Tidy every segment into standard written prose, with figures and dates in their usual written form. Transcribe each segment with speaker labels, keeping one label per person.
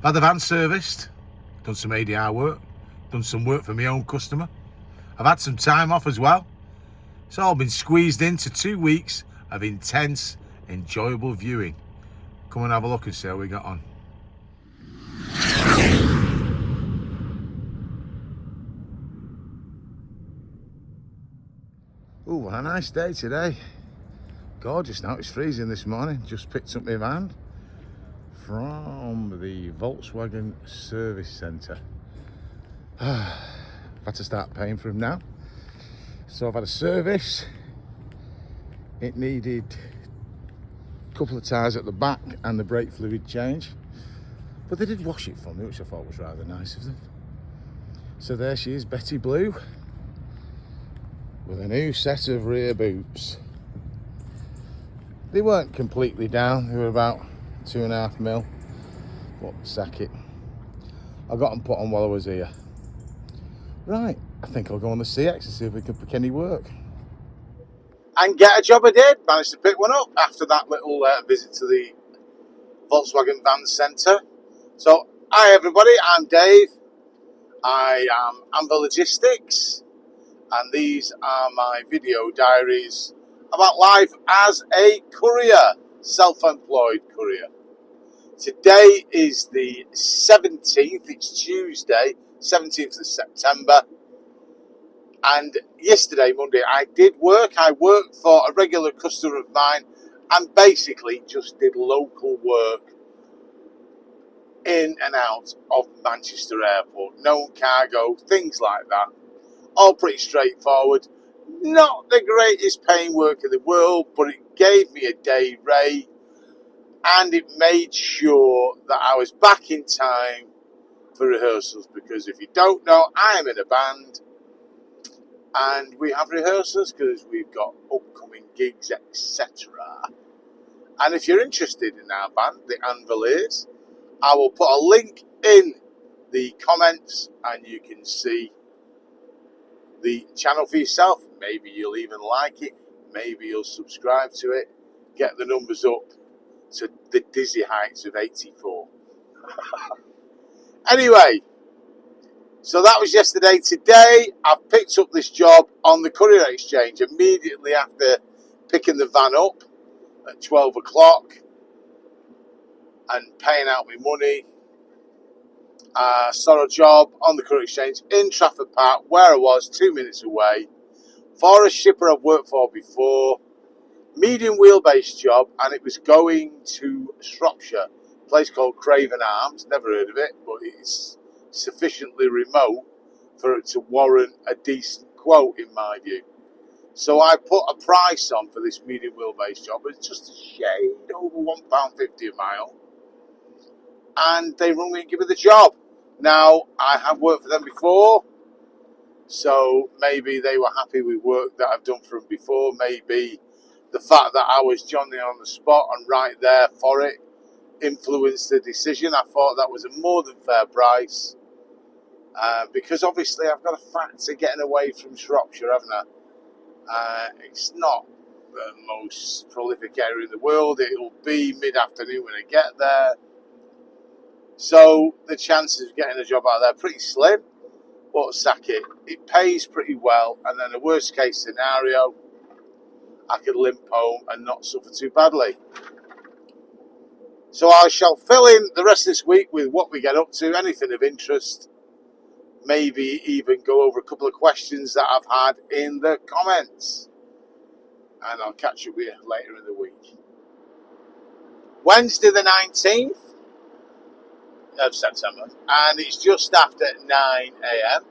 Speaker 1: had the van serviced, done some ADR work, done some work for my own customer. I've had some time off as well. It's all been squeezed into 2 weeks of intense, enjoyable viewing. Come and have a look and see how we got on. Oh, what a nice day today. Gorgeous now, it's freezing this morning. Just picked up my van from the Volkswagen service centre. I've had to start paying for them now. So I've had a service. It needed a couple of tyres at the back and the brake fluid change. But they did wash it for me, which I thought was rather nice of them. So there she is, Betty Blue, with a new set of rear boots. They weren't completely down, they were about 2.5 mil, but sack it. I got them put on while I was here. Right, I think I'll go on the CX and see if we can pick any work. And get a job I did, managed to pick one up after that little visit to the Volkswagen van centre. So, hi everybody, I'm Dave. I am Amber Logistics, and these are my video diaries about life as a courier, self-employed courier. Today is the 17th, it's Tuesday, 17th of September, and yesterday, Monday, I did work. I worked for a regular customer of mine and basically just did local work in and out of Manchester Airport, known cargo, things like that. All pretty straightforward. Not the greatest paying work in the world, but it gave me a day rate and it made sure that I was back in time for rehearsals, because if you don't know, I am in a band and we have rehearsals because we've got upcoming gigs, etc. And if you're interested in our band, the Anviliers, I will put a link in the comments and you can see the channel for yourself. Maybe you'll even like it, maybe you'll subscribe to it, get the numbers up to the dizzy heights of 84. Anyway, so that was yesterday. Today I've picked up this job on the Courier Exchange immediately after picking the van up at 12 o'clock and paying out my money. Saw a job on the Courier Exchange in Trafford Park, where I was 2 minutes away, for a shipper I've worked for before. Medium wheelbase job, and it was going to Shropshire, a place called Craven Arms. Never heard of it, but it's sufficiently remote for it to warrant a decent quote in my view. So I put a price on for this medium wheelbase job. It's just a shade over £1.50 a mile. And they rung me and give me the job. Now, I have worked for them before, so maybe they were happy with work that I've done for them before. Maybe the fact that I was Johnny on the spot and right there for it influenced the decision. I thought that was a more than fair price, because obviously I've got to factor getting away from Shropshire, haven't I? It's not the most prolific area in the world. It'll be mid-afternoon when I get there. So the chances of getting a job out there are pretty slim, but sack it. It pays pretty well, and then the worst case scenario, I could limp home and not suffer too badly. So I shall fill in the rest of this week with what we get up to, anything of interest, maybe even go over a couple of questions that I've had in the comments. And I'll catch up with you later in the week. Wednesday the 19th of September, and it's just after 9 a.m.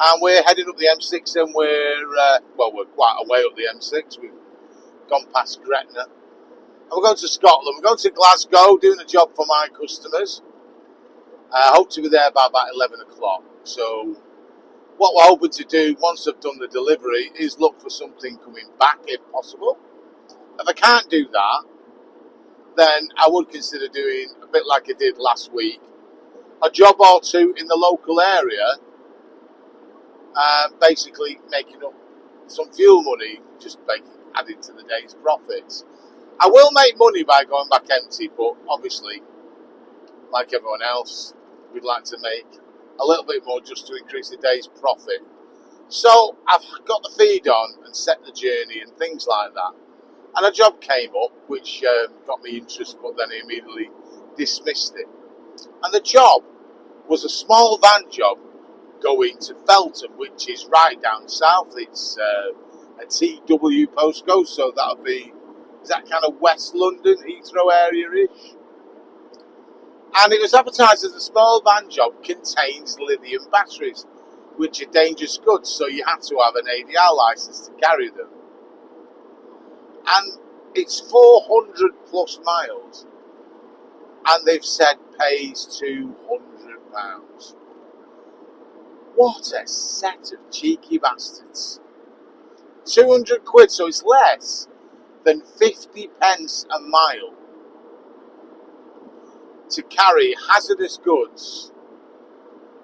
Speaker 1: and we're heading up the M6, and we're quite a way up the M6. We've gone past Gretna, and we're going to Scotland. We're going to Glasgow, doing a job for my customers. I hope to be there by about 11 o'clock. So what we're hoping to do once I've done the delivery is look for something coming back if possible. If I can't do that, then I would consider doing a bit like I did last week, a job or two in the local area, basically making up some fuel money, just adding to the day's profits. I will make money by going back empty, but obviously like everyone else, we'd like to make a little bit more just to increase the day's profit. So I've got the feed on and set the journey and things like that. And a job came up which got me interest, but then I immediately dismissed it. And the job was a small van job going to Feltham, which is right down south. It's a TW postcode, so that'll be, is that kind of West London, Heathrow area-ish? And it was advertised as a small van job, contains lithium batteries, which are dangerous goods, so you had to have an ADR licence to carry them. And it's 400 plus miles, and they've said pays £200. What a set of cheeky bastards. 200 quid, so it's less than 50 pence a mile to carry hazardous goods.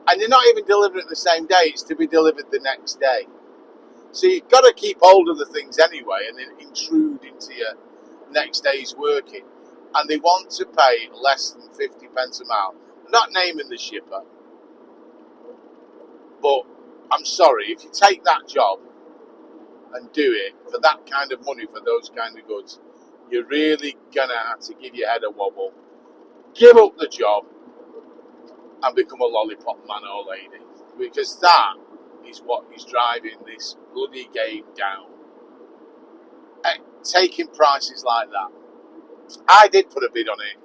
Speaker 1: And you're not even delivering it the same day, it's to be delivered the next day. So you've got to keep hold of the things anyway and then intrude into your next day's working. And they want to pay less than 50 pence a mile. I'm not naming the shipper, but I'm sorry, if you take that job and do it for that kind of money for those kind of goods, you're really going to have to give your head a wobble, give up the job and become a lollipop man or lady. Because that is what is driving this bloody game down. Taking prices like that. I did put a bid on it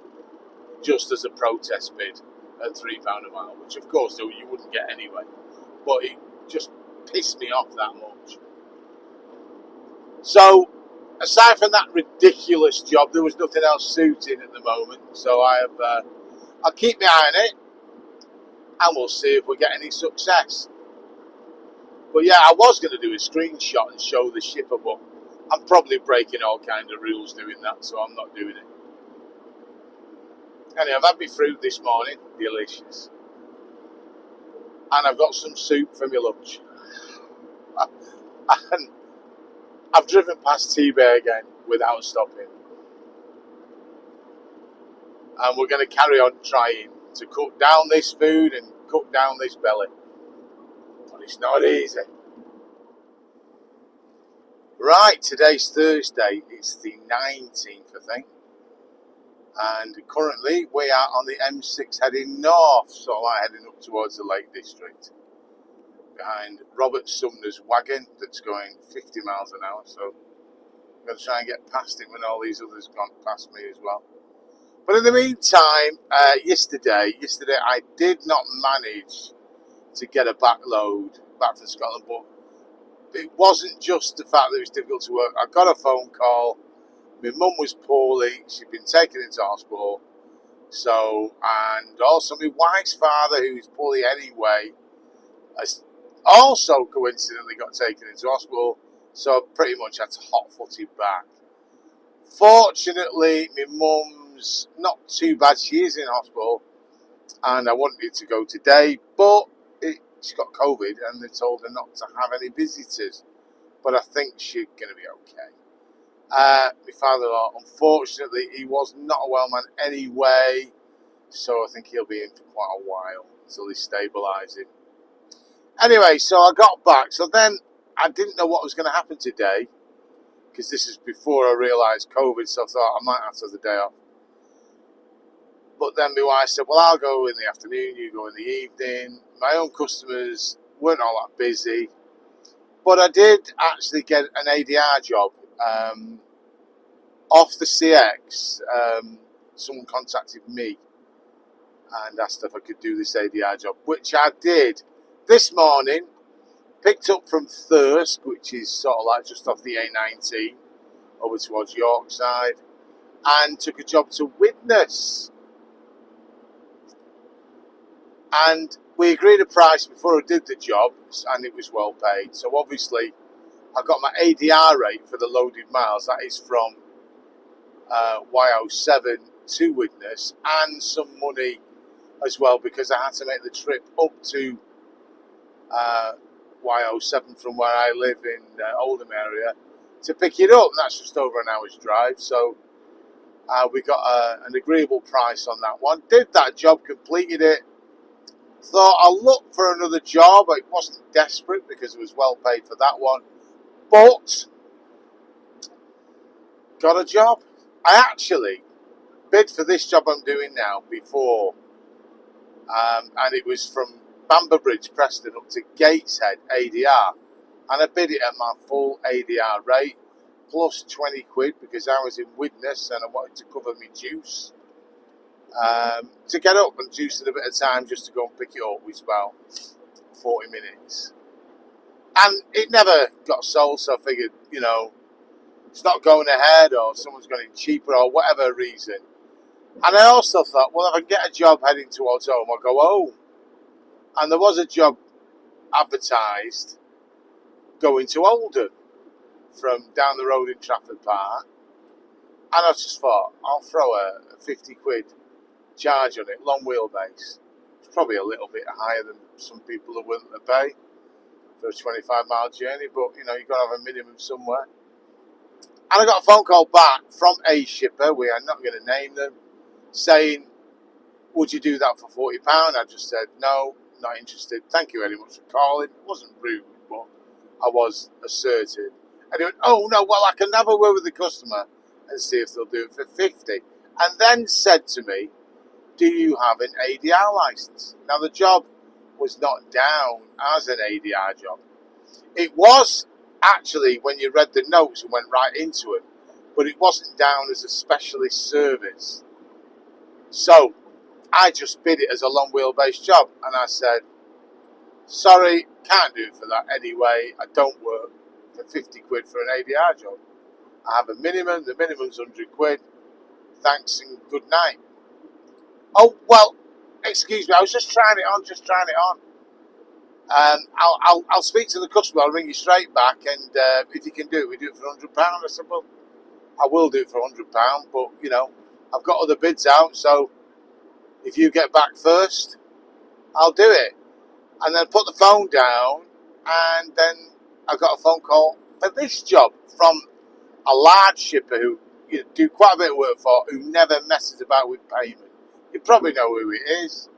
Speaker 1: just as a protest bid at £3 a mile, which of course you wouldn't get anyway. But it just pissed me off that much. So, aside from that ridiculous job, there was nothing else suiting at the moment. So I'll keep my eye on it, and we'll see if we get any success. But yeah, I was going to do a screenshot and show the shipper, but I'm probably breaking all kinds of rules doing that, so I'm not doing it. Anyway, I've had my fruit this morning, delicious. And I've got some soup for my lunch. And I've driven past T-Bay again without stopping. And we're going to carry on trying to cut down this food and cut down this belly. But it's not easy. Right, today's Thursday. It's the 19th, I think. And currently we are on the M6 heading north, so I'm heading up towards the Lake District. Behind Robert Sumner's wagon that's going 50 miles an hour, so I'm going to try and get past it when all these others gone past me as well. But in the meantime, yesterday I did not manage to get a backload back from Scotland, but it wasn't just the fact that it was difficult to work. I got a phone call. My mum was poorly. She'd been taken into hospital. So, and also my wife's father, who's poorly anyway, has also coincidentally got taken into hospital. So I pretty much had to hot-foot it back. Fortunately, my mum's not too bad. She is in hospital, and I wanted to go today, but she's got COVID, and they told her not to have any visitors. But I think she's going to be okay. My father-in-law, unfortunately, he was not a well man anyway, so I think he'll be in for quite a while until they stabilise him. Anyway, so I got back. So then I didn't know what was going to happen today, because this is before I realised COVID, so I thought I might have to have the day off. But then my wife said, well, I'll go in the afternoon, you go in the evening. My own customers weren't all that busy, but I did actually get an ADR job. Off the CX, someone contacted me and asked if I could do this ADR job, which I did this morning. Picked up from Thirsk, which is sort of like just off the A19 over towards Yorkside, and took a job to Widnes. And we agreed a price before I did the job, and it was well paid. So obviously I got my ADR rate for the loaded miles. That is from Y07 to Widnes, and some money as well, because I had to make the trip up to Y07 from where I live in Oldham area to pick it up. And that's just over an hour's drive. So We got an agreeable price on that one. Did that job, completed it. Thought I'll look for another job. It wasn't desperate because it was well paid for that one. But got a job. I actually bid for this job I'm doing now before. And it was from Bamber Bridge, Preston, up to Gateshead, ADR. And I bid it at my full ADR rate, plus 20 quid because I was in Widnes and I wanted to cover my juice. To get up and juice in a bit of time just to go and pick it up was about 40 minutes. And it never got sold, so I figured, it's not going ahead or someone's got it cheaper or whatever reason. And I also thought, well, if I can get a job heading towards home, I'll go home. And there was a job advertised going to Oldham from down the road in Trafford Park. And I just thought, I'll throw a 50 quid charge on it, long wheelbase. It's probably a little bit higher than some people are willing to pay for a 25-mile journey, but, you've got to have a minimum somewhere. And I got a phone call back from a shipper, we are not going to name them, saying, would you do that for £40? I just said, no, not interested. Thank you very much for calling. It wasn't rude, but I was assertive. And he went, oh, no, well, I can have a word with the customer and see if they'll do it for 50. And then said to me, do you have an ADR license? Now, the job was not down as an ADR job. It was actually, when you read the notes and went right into it, but it wasn't down as a specialist service. So I just bid it as a long wheelbase job, and I said, sorry, can't do it for that anyway. I don't work for 50 quid for an ADR job. I have a minimum, the minimum's 100 quid. Thanks and good night. Oh, well, excuse me, I was just trying it on. I'll speak to the customer, I'll ring you straight back, and if you can do it, we do it for £100. I said, well, I will do it for £100, but, I've got other bids out, so if you get back first, I'll do it. And then put the phone down, and then I got a phone call for this job from a large shipper who you do quite a bit of work for, who never messes about with payment. You probably know who it is.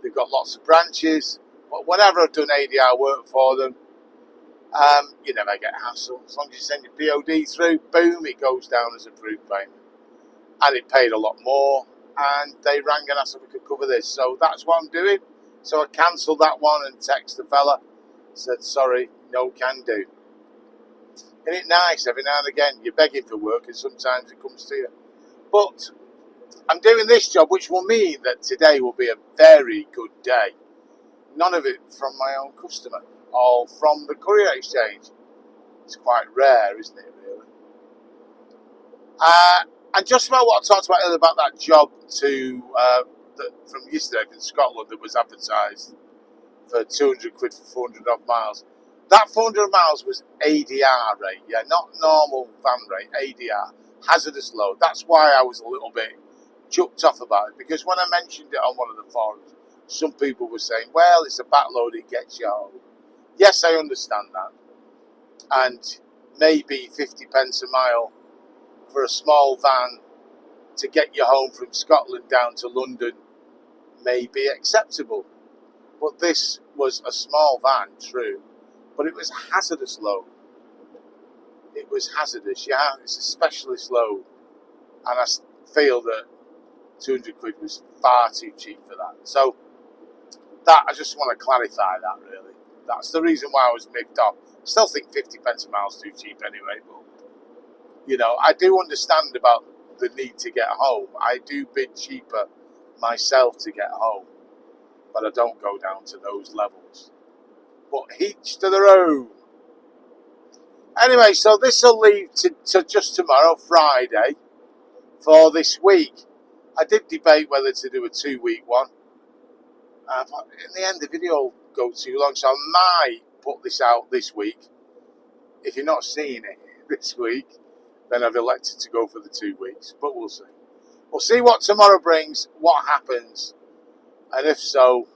Speaker 1: They've got lots of branches. But whenever I've done ADR work for them, you never get hassled. As long as you send your POD through, boom, it goes down as approved payment. And it paid a lot more. And they rang and asked if we could cover this. So that's what I'm doing. So I cancelled that one and texted the fella. Said, sorry, no can do. Isn't it nice? Every now and again, you're begging for work and sometimes it comes to you. But I'm doing this job, which will mean that today will be a very good day. None of it from my own customer, all from the Courier exchange. It's quite rare, isn't it, really? And just about what I talked about earlier about that job from yesterday from Scotland that was advertised for 200 quid for 400 odd miles. That 400 miles was ADR rate, yeah, not normal van rate, ADR, hazardous load. That's why I was a little bit chucked off about it, because when I mentioned it on one of the forums, some people were saying, well, it's a backload, it gets you home. Yes, I understand that. And maybe 50 pence a mile for a small van to get you home from Scotland down to London may be acceptable. But this was a small van, true, but it was a hazardous load. It was hazardous, yeah, it's a specialist load. And I feel that 200 quid was far too cheap for that. So that, I just want to clarify that, really. That's the reason why I was miffed off. Still think 50 pence a mile is too cheap anyway, but, I do understand about the need to get home. I do bid cheaper myself to get home, but I don't go down to those levels. But each to their own. Anyway, so this will leave to just tomorrow, Friday, for this week. I did debate whether to do a 2-week one. But in the end, the video will go too long, so I might put this out this week. If you're not seeing it this week, then I've elected to go for the 2 weeks. But we'll see. We'll see what tomorrow brings, what happens. And if so,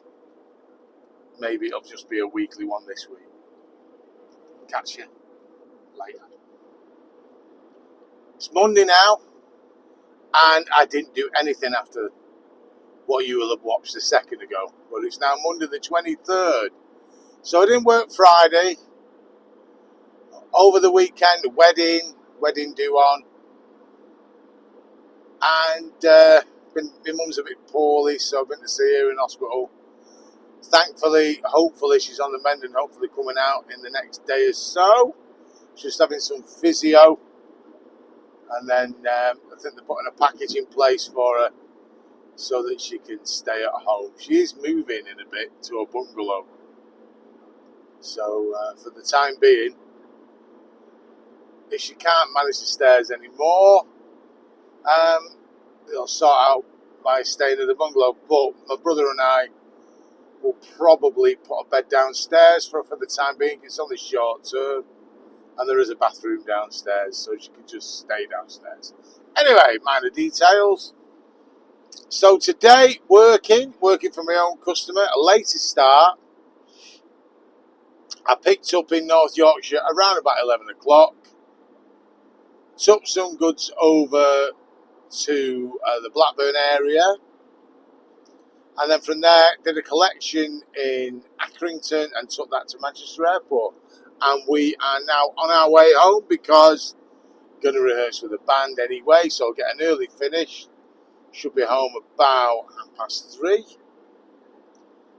Speaker 1: maybe it'll just be a weekly one this week. Catch you later. It's Monday now, And I didn't do anything after what you will have watched a second ago. But it's now Monday the 23rd. So I didn't work Friday. Over the weekend, wedding due on. And my mum's a bit poorly, so I've been to see her in hospital. Thankfully, hopefully she's on the mend and hopefully coming out in the next day or so. Just having some physio. And then I think they're putting a package in place for her so that she can stay at home. She is moving in a bit to a bungalow. So for the time being, if she can't manage the stairs anymore, they'll sort out by staying at the bungalow. But my brother and I will probably put a bed downstairs for the time being. It's only short term. And there is a bathroom downstairs, so she can just stay downstairs. Anyway, minor details. So today, working for my own customer, a later start. I picked up in North Yorkshire around about 11 o'clock. Took some goods over to the Blackburn area. And then from there, did a collection in Accrington and took that to Manchester Airport. And we are now on our way home because I'm going to rehearse with the band anyway. So I'll get an early finish. Should be home about 3:30.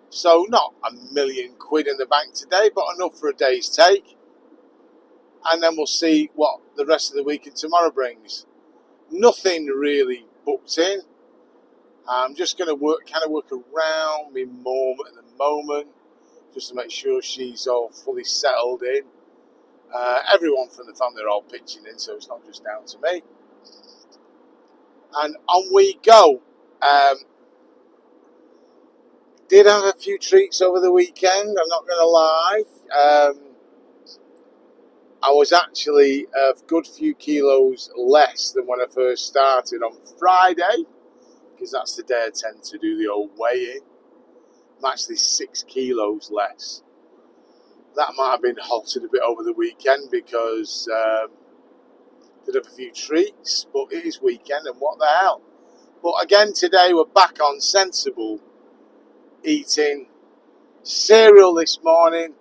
Speaker 1: So not £1 million in the bank today, but enough for a day's take. And then we'll see what the rest of the week and tomorrow brings. Nothing really booked in. I'm just going to work around my mum at the moment, just to make sure she's all fully settled in. Everyone from the family are all pitching in, so it's not just down to me. And on we go. Did have a few treats over the weekend, I'm not going to lie. I was actually a good few kilos less than when I first started on Friday, because that's the day I tend to do the old weigh-in. I'm actually 6 kilos less. That might have been halted a bit over the weekend because did have a few treats, but it is weekend and what the hell. But again, today we're back on sensible eating. Cereal this morning.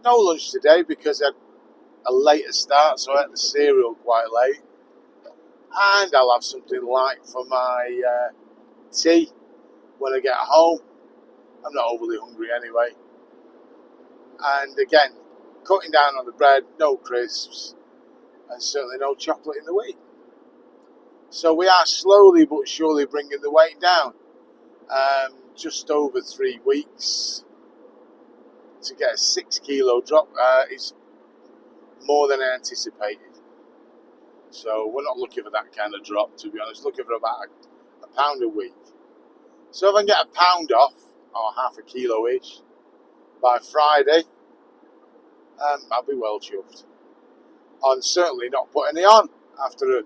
Speaker 1: No lunch today because I had a later start, so I had the cereal quite late. And I'll have something light for my tea when I get home. I'm not overly hungry anyway. And again, cutting down on the bread, no crisps, and certainly no chocolate in the week. So we are slowly but surely bringing the weight down. Just over 3 weeks to get a 6 kilo drop is more than I anticipated. So we're not looking for that kind of drop, to be honest. Looking for about a pound a week. So if I can get a pound off, or half a kilo-ish, by Friday, I'll be well chuffed. I'm certainly not putting it on after a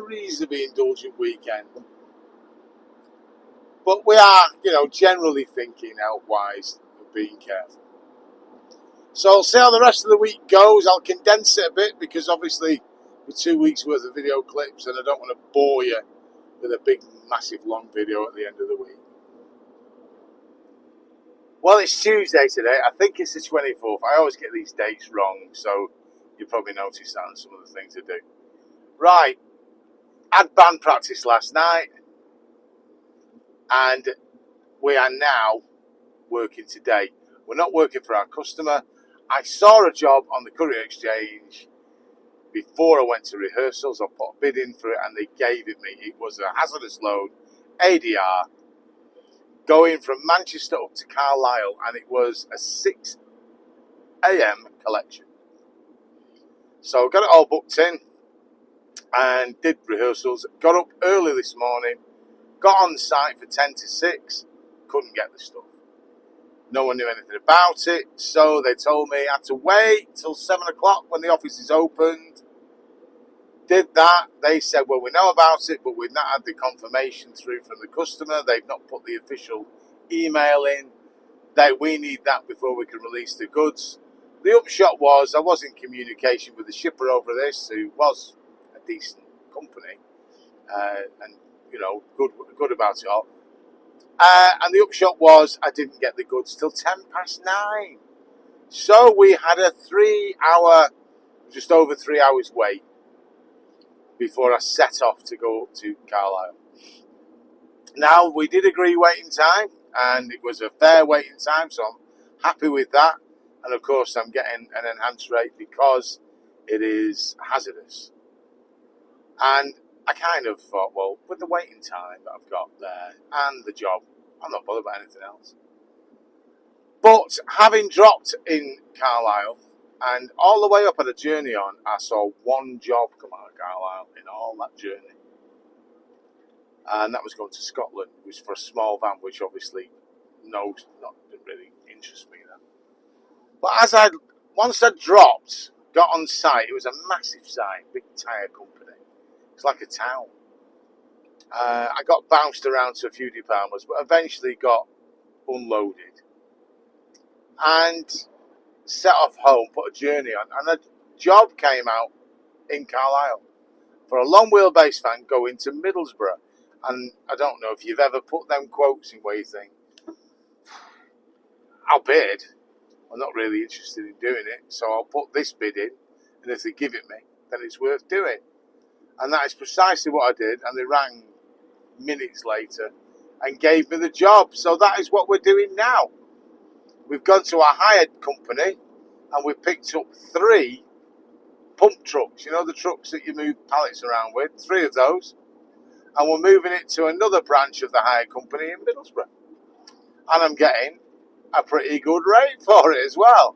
Speaker 1: reasonably indulgent weekend. But we are, generally thinking health-wise of being careful. So I'll see how the rest of the week goes. I'll condense it a bit because obviously with 2 weeks worth of video clips and I don't want to bore you with a big, massive, long video at the end of the week. Well, it's Tuesday today. I think it's the 24th. I always get these dates wrong, so you probably noticed that on some of the things I do. Right. Had band practice last night, and we are now working today. We're not working for our customer. I saw a job on the Courier exchange before I went to rehearsals. I put a bid in for it, and they gave it me. It was a hazardous load, ADR, going from Manchester up to Carlisle, and it was a 6 a.m. collection. So got it all booked in and did rehearsals. Got up early this morning, got on site for 10 to 6, couldn't get the stuff. No one knew anything about it, so they told me I had to wait till 7 o'clock when the office is opened. Did that. They said, well, we know about it, but we've not had the confirmation through from the customer. They've not put the official email in. We need that before we can release the goods. The upshot was I was in communication with the shipper over this, who was a decent company. and good about it all. And the upshot was I didn't get the goods till 9:10. So we had a just over 3 hours wait before I set off to go to Carlisle. Now, we did agree waiting time, and it was a fair waiting time, so I'm happy with that. And of course, I'm getting an enhanced rate because it is hazardous. And I kind of thought, well, with the waiting time that I've got there and the job, I'm not bothered about anything else. But having dropped in Carlisle and all the way up on the journey on, I saw one job come out of Carlisle in all that journey. And that was going to Scotland. It was for a small van, which obviously didn't really interest me then. But once I dropped, got on site, it was a massive site, big tyre company. It's like a town. I got bounced around to a few departments, but eventually got unloaded and set off home, put a journey on, and a job came out in Carlisle for a long wheelbase van going to Middlesbrough. And I don't know if you've ever put them quotes in where you think, I'll bid. I'm not really interested in doing it, so I'll put this bid in, and if they give it me, then it's worth doing. And that is precisely what I did, and they rang minutes later and gave me the job. So that is what we're doing now. We've gone to a hired company, and we've picked up 3 pump trucks, the trucks that you move pallets around with, 3 of those. And we're moving it to another branch of the hire company in Middlesbrough. And I'm getting a pretty good rate for it as well.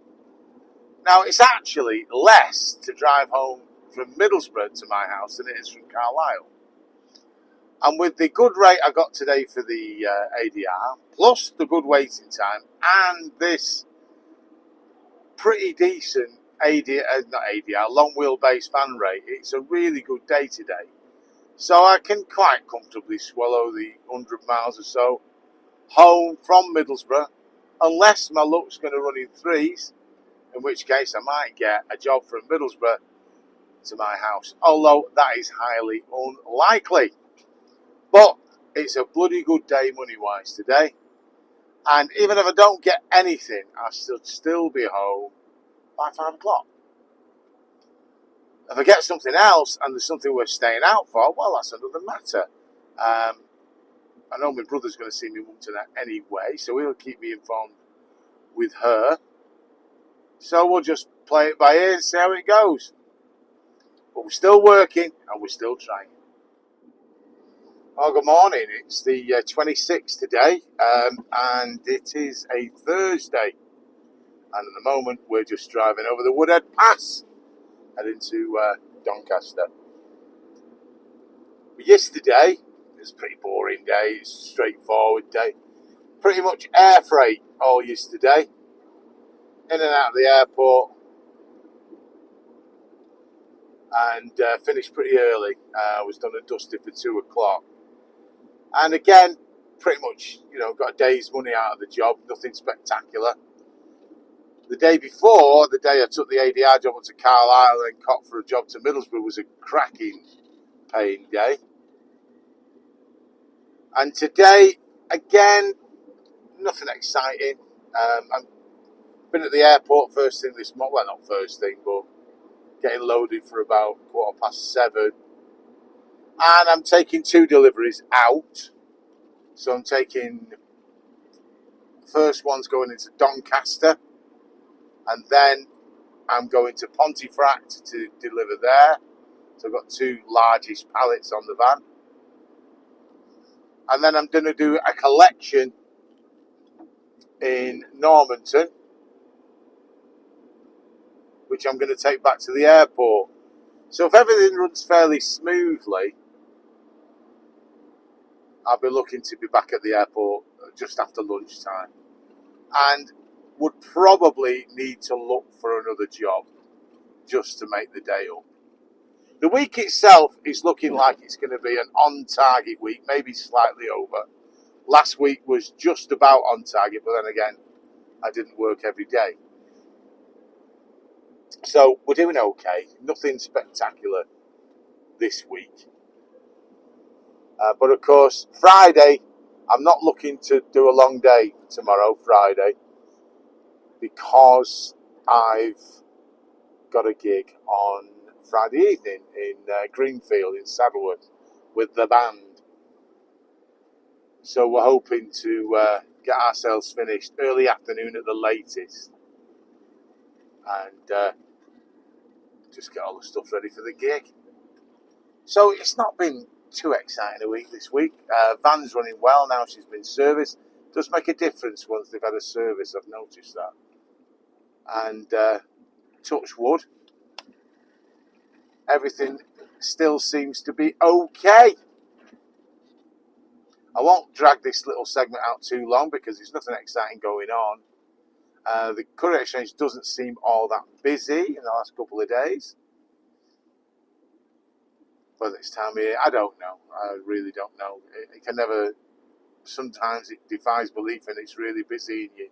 Speaker 1: Now, it's actually less to drive home from Middlesbrough to my house than it is from Carlisle. And with the good rate I got today for the ADR, plus the good waiting time, and this pretty decent long wheelbase van rate, it's a really good day today. So I can quite comfortably swallow the 100 miles or so home from Middlesbrough, unless my luck's going to run in 3s, in which case I might get a job from Middlesbrough to my house, although that is highly unlikely. But it's a bloody good day money-wise today, and even if I don't get anything, I should still be home by 5 o'clock. If I get something else and there's something worth staying out for, well, that's another matter. I know my brother's going to see me mum tonight anyway, so he'll keep me informed with her. So we'll just play it by ear and see how it goes. But we're still working and we're still trying. Oh, good morning. It's the 26th today, and it is a Thursday. And at the moment, we're just driving over the Woodhead Pass, heading to Doncaster. But yesterday, it was a pretty boring day. It's a straightforward day. Pretty much air freight all yesterday. In and out of the airport. And finished pretty early. I was done and dusted for 2 o'clock. And again, pretty much, got a day's money out of the job. Nothing spectacular. The day before, the day I took the ADR job up to Carlisle and copped for a job to Middlesbrough, was a cracking paying day. And today, again, nothing exciting. I've been at the airport first thing this morning. Well, not first thing, but getting loaded for about 7:15. And I'm taking 2 deliveries out. So I'm taking, the first one's going into Doncaster. And then I'm going to Pontefract to deliver there. So I've got 2 largest pallets on the van. And then I'm going to do a collection in Normanton, which I'm going to take back to the airport. So if everything runs fairly smoothly, I'll be looking to be back at the airport just after lunchtime. And would probably need to look for another job just to make the day up. The week itself is looking like it's going to be an on-target week, maybe slightly over. Last week was just about on target, but then again, I didn't work every day. So we're doing okay. Nothing spectacular this week. But of course, Friday, I'm not looking to do a long day tomorrow, Friday, because I've got a gig on Friday evening in Greenfield in Saddleworth with the band. So we're hoping to get ourselves finished early afternoon at the latest, and just get all the stuff ready for the gig. So it's not been too exciting a week this week. Van's running well now, she's been serviced. Does make a difference once they've had a service, I've noticed that. And touch wood, everything still seems to be okay. I won't drag this little segment out too long because there's nothing exciting going on. The Courier Exchange doesn't seem all that busy in the last couple of days. But this time of year, I don't know. I really don't know. It can never. Sometimes it defies belief and it's really busy and you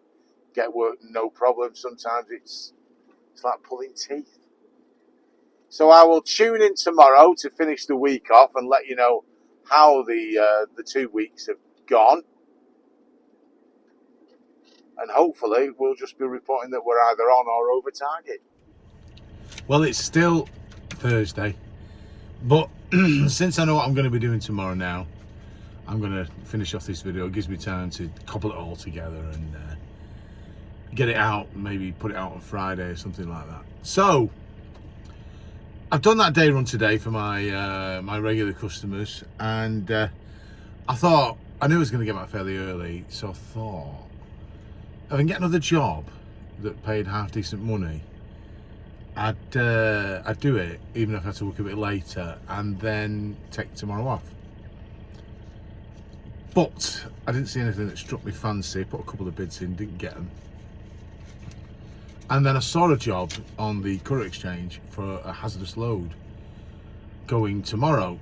Speaker 1: get work no problem. Sometimes it's like pulling teeth. So I will tune in tomorrow to finish the week off and let you know how the 2 weeks have gone. And hopefully we'll just be reporting that we're either on or over target. Well, it's still Thursday, but since I know what I'm going to be doing tomorrow now, I'm going to finish off this video. It gives me time to couple it all together and get it out, maybe put it out on Friday or something like that. So I've done that day run today for my my regular customers, and I thought, I knew I was going to get back fairly early, so I thought, if I can get another job that paid half decent money, I'd do it, even if I had to work a bit later, and then take tomorrow off. But I didn't see anything that struck me fancy. Put a couple of bids in, didn't get them. And then I saw a job on the Courier Exchange for a hazardous load going tomorrow.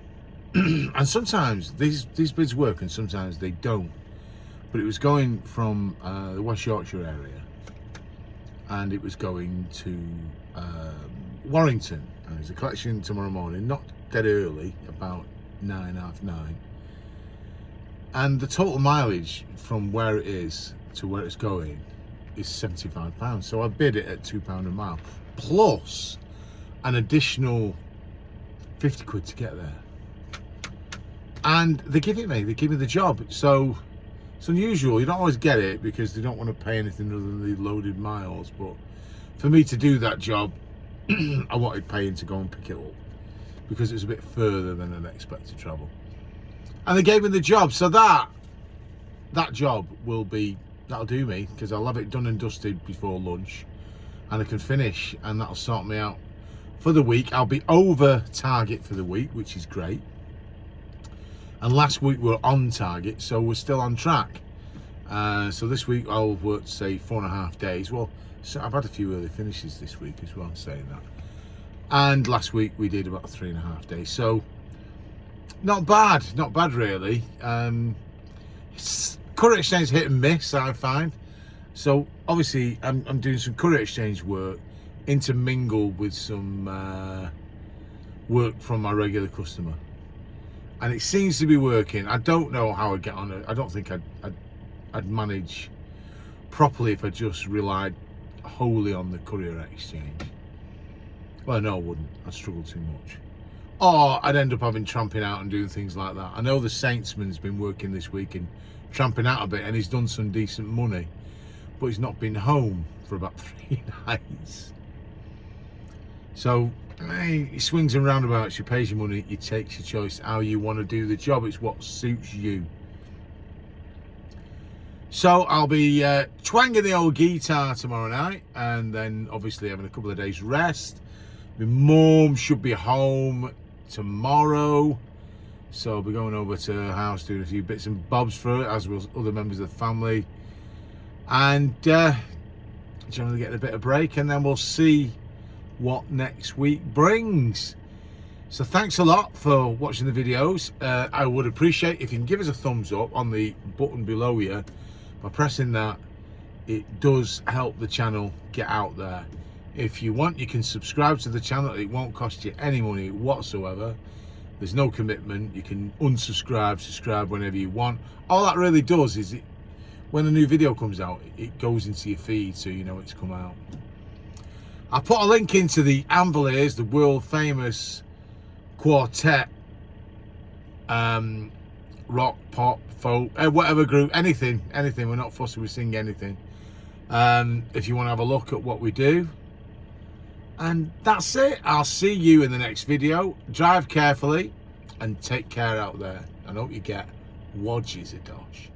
Speaker 1: And sometimes these bids work and sometimes they don't. But it was going from the West Yorkshire area, and it was going to Warrington. And there's a collection tomorrow morning, not dead early, about 9, half 9. And the total mileage from where it is to where it's going is £75. So I bid it at £2 a mile, plus an additional 50 quid to get there. And they give me the job. So it's unusual. You don't always get it because they don't want to pay anything other than the loaded miles. But for me to do that job, I wanted paying to go and pick it up because it was a bit further than I'd expect to travel. And they gave me the job. So that job that'll do me, because I'll have it done and dusted before lunch and I can finish, and that'll sort me out for the week. I'll be over target for the week, which is great. And last week we were on target, so we're still on track. So this week I'll work, say, 4.5 days. Well, so I've had a few early finishes this week as well, I'm saying that. And last week we did about 3.5 days. So not bad really. Courier Exchange hit and miss, I find. So obviously I'm doing some Courier Exchange work intermingled with some work from my regular customer, and it seems to be working. I don't know how I'd get on it. I don't think I'd manage properly if I just relied wholly on the Courier Exchange. Well, no, I wouldn't. I'd struggle too much. Or I'd end up having tramping out and doing things like that. I know the Saintsman's been working this week and tramping out a bit, and he's done some decent money, but he's not been home for about 3 nights. So he swings and roundabouts. You pays your money, you takes your choice how you want to do the job. It's what suits you. So I'll be twanging the old guitar tomorrow night, and then obviously having a couple of days rest. My mum should be home tomorrow, so I'll be going over to her house, doing a few bits and bobs for her, as will other members of the family, and generally getting a bit of break, and then we'll see what next week brings. So thanks a lot for watching the videos. I would appreciate if you can give us a thumbs up on the button below you. By pressing that, it does help the channel get out there. If you want, you can subscribe to the channel. It won't cost you any money whatsoever. There's no commitment. You can unsubscribe, subscribe whenever you want. All that really does is when a new video comes out, it goes into your feed so you know it's come out. I put a link into the Anviliers, the world famous quartet, rock, pop, folk, whatever group, anything. We're not fussy, we sing anything. If you want to have a look at what we do. And that's it. I'll see you in the next video. Drive carefully and take care out there. I hope you get wadges a dosh.